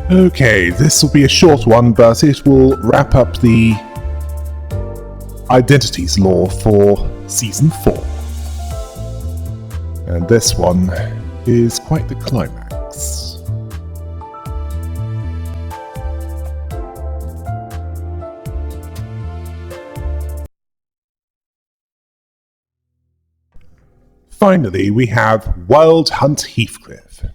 Okay, this will be a short one, but it will wrap up the Identities lore for Season 4. And this one is quite the climax. Finally, we have Wild Hunt Heathcliff.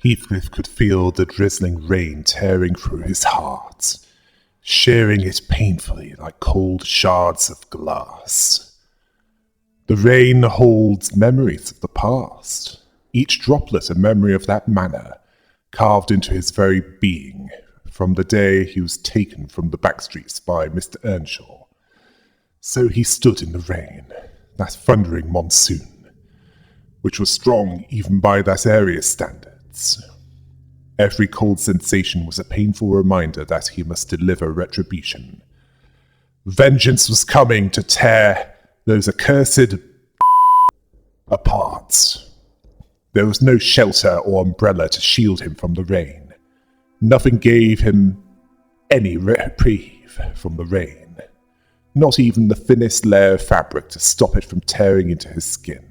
Heathcliff could feel the drizzling rain tearing through his heart, shearing it painfully like cold shards of glass. The rain holds memories of the past, each droplet a memory of that manor, carved into his very being from the day he was taken from the backstreets by Mr. Earnshaw. So he stood in the rain, that thundering monsoon, which was strong even by that area's standards. Every cold sensation was a painful reminder that he must deliver retribution. Vengeance was coming to tear those accursed apart. There was no shelter or umbrella to shield him from the rain. Nothing gave him any reprieve from the rain. Not even the thinnest layer of fabric to stop it from tearing into his skin.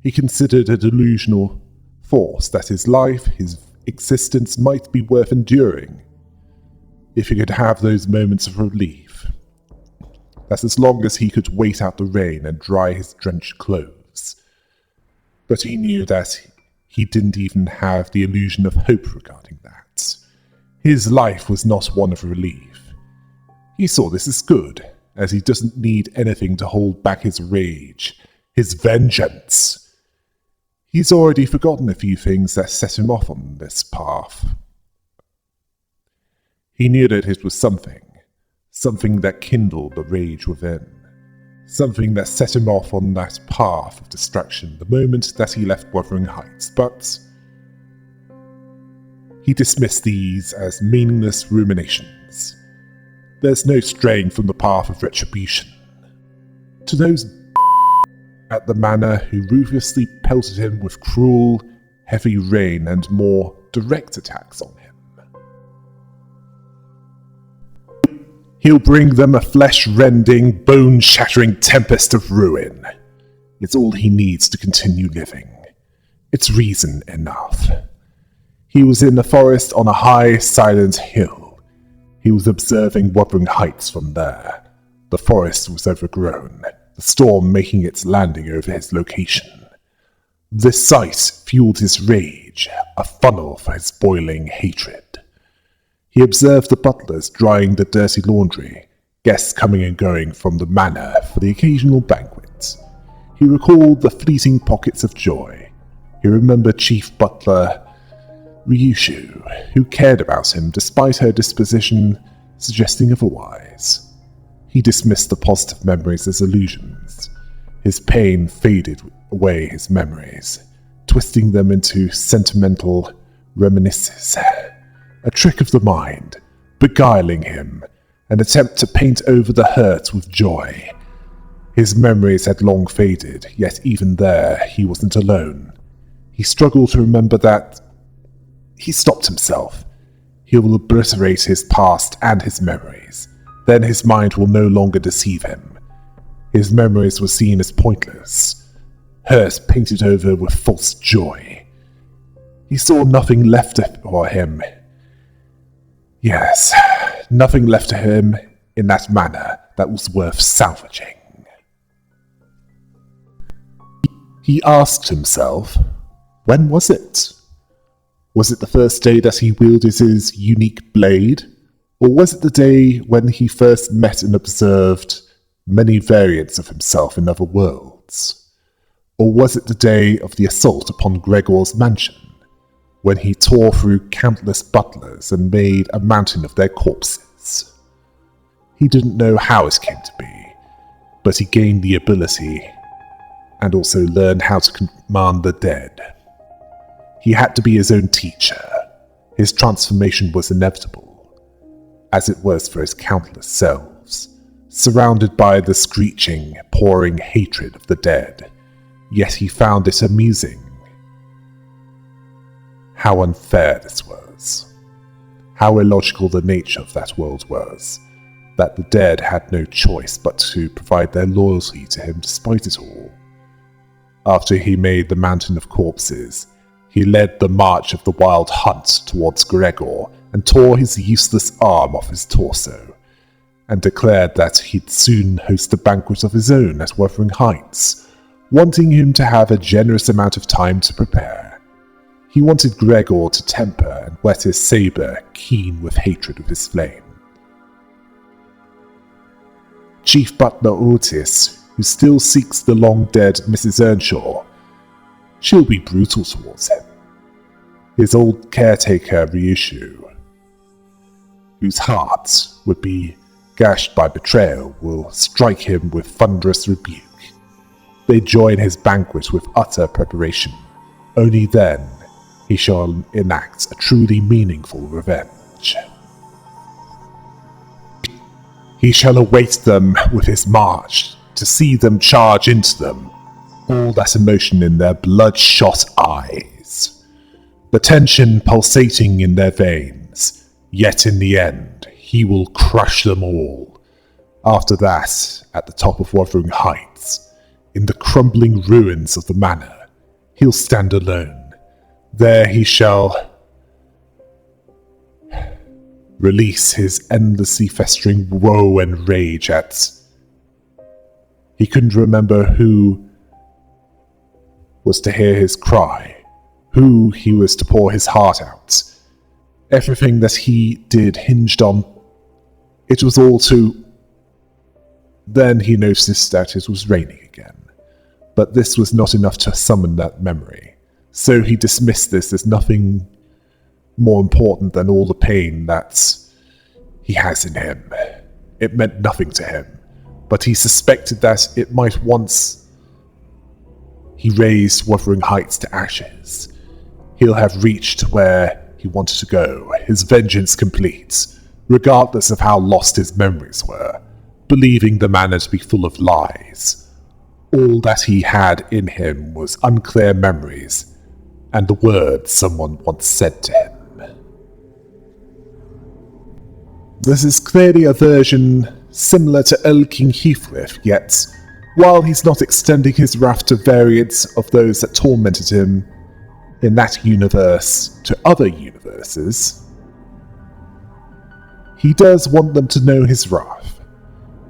He considered a delusional force that his life, his existence might be worth enduring, if he could have those moments of relief. That as long as he could wait out the rain and dry his drenched clothes. But he knew that he didn't even have the illusion of hope regarding that. His life was not one of relief. He saw this as good, as he doesn't need anything to hold back his rage, his vengeance. He's already forgotten a few things that set him off on this path. He knew that it was something that kindled the rage within, something that set him off on that path of destruction the moment that he left Wuthering Heights, but he dismissed these as meaningless ruminations. There's no straying from the path of retribution. To those at the manor who ruthlessly pelted him with cruel, heavy rain and more direct attacks on him, he'll bring them a flesh-rending, bone-shattering tempest of ruin. It's all he needs to continue living. It's reason enough. He was in the forest on a high, silent hill. He was observing Wuthering Heights from there. The forest was overgrown, the storm making its landing over his location. This sight fueled his rage, a funnel for his boiling hatred. He observed the butlers drying the dirty laundry, guests coming and going from the manor for the occasional banquet. He recalled the fleeting pockets of joy. He remembered Chief Butler Ryushu, who cared about him despite her disposition suggesting otherwise. He dismissed the positive memories as illusions. His pain faded away his memories, twisting them into sentimental reminiscences. A trick of the mind, beguiling him, an attempt to paint over the hurt with joy. His memories had long faded, yet even there he wasn't alone. He struggled to remember that. He stopped himself. He will obliterate his past and his memories. Then his mind will no longer deceive him. His memories were seen as pointless, hers painted over with false joy. He saw nothing left for him. Yes, nothing left to him in that manner that was worth salvaging. He asked himself, when was it? Was it the first day that he wielded his unique blade? Or was it the day when he first met and observed many variants of himself in other worlds? Or was it the day of the assault upon Gregor's mansion, when he tore through countless butlers and made a mountain of their corpses? He didn't know how it came to be, but he gained the ability and also learned how to command the dead. He had to be his own teacher. His transformation was inevitable, as it was for his countless selves, surrounded by the screeching, pouring hatred of the dead. Yet he found it amusing how unfair this was, how illogical the nature of that world was, that the dead had no choice but to provide their loyalty to him despite it all. After he made the Mountain of Corpses, he led the march of the Wild Hunt towards Gregor and tore his useless arm off his torso, and declared that he'd soon host a banquet of his own at Wuthering Heights, wanting him to have a generous amount of time to prepare. He wanted Gregor to temper and whet his saber, keen with hatred of his flame. Chief Butler Otis, who still seeks the long-dead Mrs. Earnshaw, she'll be brutal towards him. His old caretaker, Ryushu, whose heart would be gashed by betrayal, will strike him with thunderous rebuke. They join his banquet with utter preparation. Only then he shall enact a truly meaningful revenge. He shall await them with his march, to see them charge into them, all that emotion in their bloodshot eyes, the tension pulsating in their veins, yet in the end he will crush them all. After that, at the top of Wuthering Heights, in the crumbling ruins of the manor, he'll stand alone. There he shall release his endlessly festering woe and rage at... He couldn't remember who was to hear his cry, who he was to pour his heart out. Everything that he did hinged on... It was all too... Then he noticed that it was raining again. But this was not enough to summon that memory. So he dismissed this as nothing more important than all the pain that he has in him. It meant nothing to him, but he suspected that it might once he raised Wuthering Heights to ashes. He'll have reached where he wanted to go, his vengeance complete, regardless of how lost his memories were, believing the manor to be full of lies. All that he had in him was unclear memories, and the words someone once said to him. This is clearly a version similar to Old King Heathcliff, yet, while he's not extending his wrath to variants of those that tormented him in that universe to other universes, he does want them to know his wrath.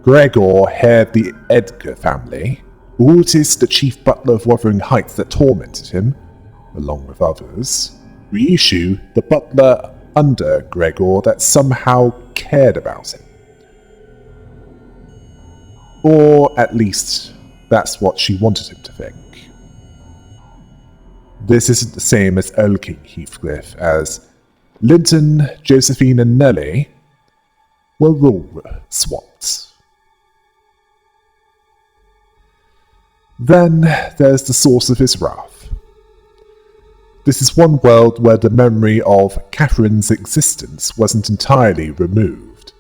Gregor heir the Edgar family, Otis the chief butler of Wuthering Heights that tormented him, along with others, Ryushu the butler under Gregor that somehow cared about him. Or at least, that's what she wanted him to think. This isn't the same as Old King Heathcliff, as Linton, Josephine and Nellie were rule swapped. Then there's the source of his wrath. This is one world where the memory of Catherine's existence wasn't entirely removed,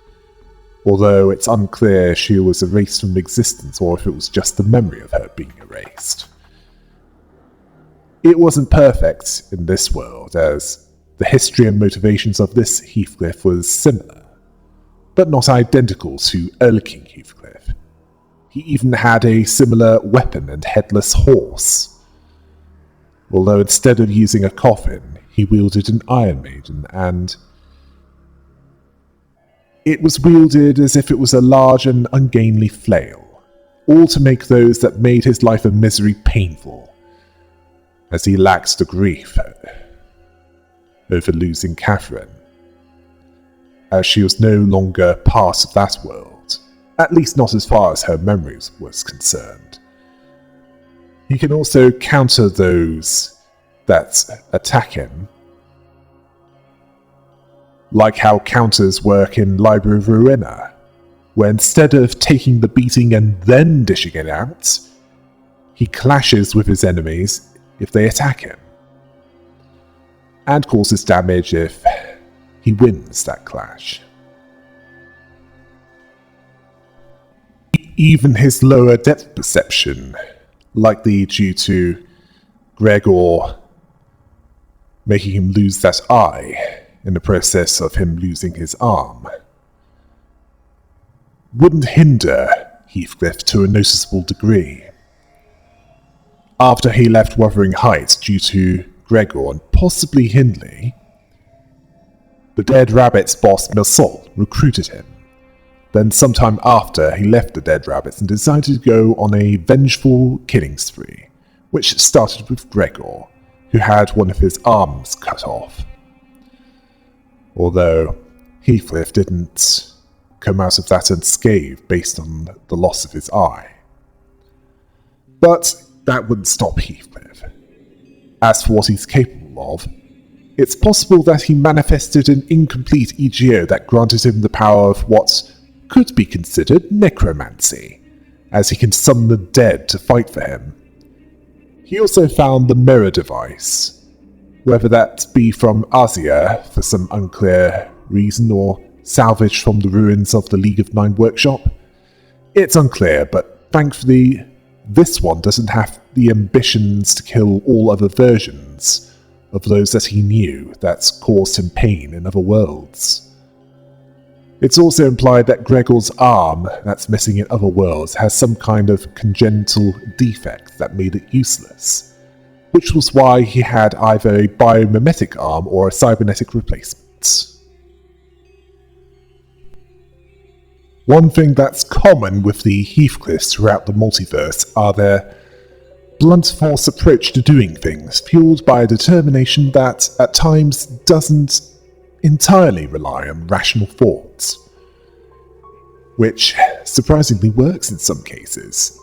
although it's unclear if she was erased from existence or if it was just the memory of her being erased. It wasn't perfect in this world, as the history and motivations of this Heathcliff was similar, but not identical to Earl King Heathcliff. He even had a similar weapon and headless horse, although instead of using a coffin, he wielded an Iron Maiden, and it was wielded as if it was a large and ungainly flail, all to make those that made his life a misery painful, as he lacked the grief over losing Catherine, as she was no longer part of that world, at least not as far as her memories was concerned. He can also counter those that attack him, like how counters work in Library of Ruina, where instead of taking the beating and then dishing it out, he clashes with his enemies if they attack him, and causes damage if he wins that clash. Even his lower depth perception, likely due to Gregor making him lose that eye in the process of him losing his arm, wouldn't hinder Heathcliff to a noticeable degree. After he left Wuthering Heights due to Gregor and possibly Hindley, the Dead Rabbits boss Milsol recruited him. Then sometime after, he left the Dead Rabbits and decided to go on a vengeful killing spree, which started with Gregor, who had one of his arms cut off. Although Heathcliff didn't come out of that unscathed based on the loss of his eye. But that wouldn't stop Heathcliff. As for what he's capable of, it's possible that he manifested an incomplete EGO that granted him the power of what could be considered necromancy, as he can summon the dead to fight for him. He also found the mirror device, whether that be from Azia for some unclear reason or salvaged from the ruins of the League of Nine workshop. It's unclear, but thankfully this one doesn't have the ambitions to kill all other versions of those that he knew that caused him pain in other worlds. It's also implied that Gregor's arm that's missing in other worlds has some kind of congenital defect that made it useless, which was why he had either a biomimetic arm or a cybernetic replacement. One thing that's common with the Heathcliffs throughout the multiverse are their blunt force approach to doing things, fueled by a determination that at times doesn't entirely rely on rational thoughts, which surprisingly works in some cases,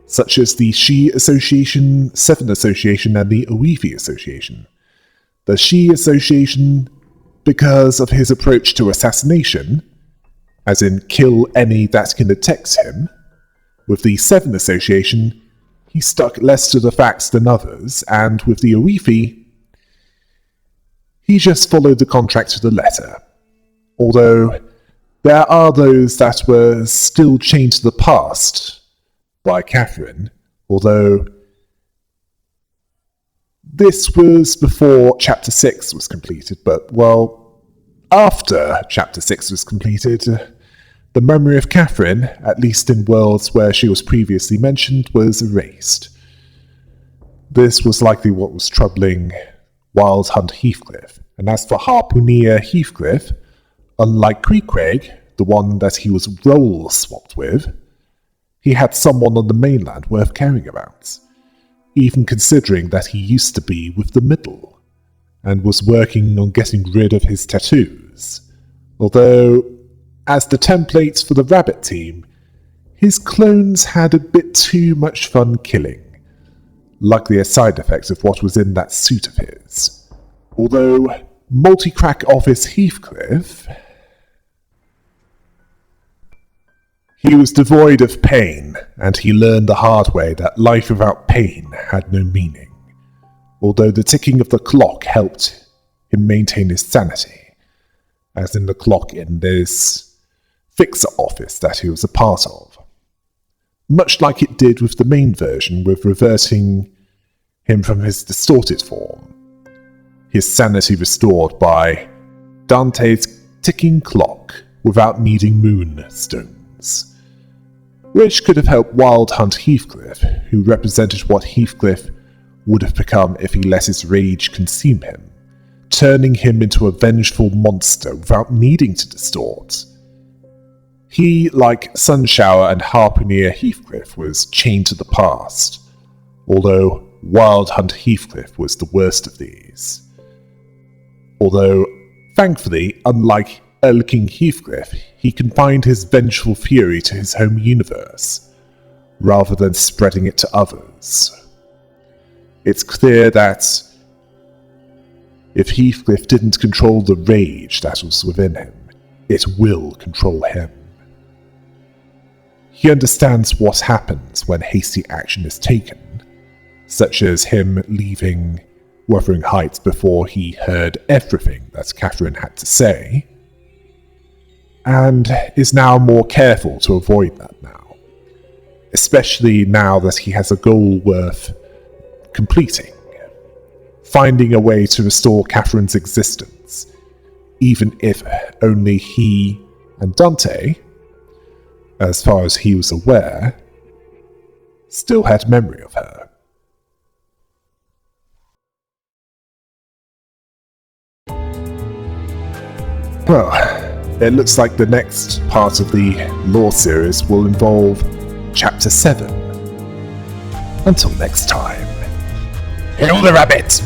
such as the She Association, Seven Association, and the Oevi Association. The She Association, because of his approach to assassination, as in kill any that can detect him. With the Seven Association, he stuck less to the facts than others, and with the Oevi, he just followed the contract to the letter. Although there are those that were still chained to the past by Catherine, although this was before Chapter 6 was completed, but, well, after Chapter 6 was completed, the memory of Catherine, at least in worlds where she was previously mentioned, was erased. This was likely what was troubling Wild Hunt Heathcliff, and as for Harpooneer Heathcliff, unlike Creequeg, the one that he was role-swapped with, he had someone on the mainland worth caring about, even considering that he used to be with the Middle, and was working on getting rid of his tattoos. Although, as the templates for the Rabbit team, his clones had a bit too much fun killing, likely a side effect of what was in that suit of his. Although, multi-crack office Heathcliff, he was devoid of pain, and he learned the hard way that life without pain had no meaning, although the ticking of the clock helped him maintain his sanity, as in the clock in this fixer office that he was a part of. Much like it did with the main version, with reverting him from his distorted form. His sanity restored by Dante's ticking clock without needing moonstones, which could have helped Wild Hunt Heathcliff, who represented what Heathcliff would have become if he let his rage consume him, turning him into a vengeful monster without needing to distort. He, like Sunshower and Harpooneer Heathcliff, was chained to the past, although Wild Hunt Heathcliff was the worst of these. Although, thankfully, unlike King Heathcliff, he confined his vengeful fury to his home universe, rather than spreading it to others. It's clear that if Heathcliff didn't control the rage that was within him, it will control him. He understands what happens when hasty action is taken, such as him leaving Wuthering Heights before he heard everything that Catherine had to say, and is now more careful to avoid that now, especially now that he has a goal worth completing. finding a way to restore Catherine's existence, even if only he and Dante, as far as he was aware, still had memory of her. Well, it looks like the next part of the lore series will involve Chapter 7. Until next time, hail the rabbit!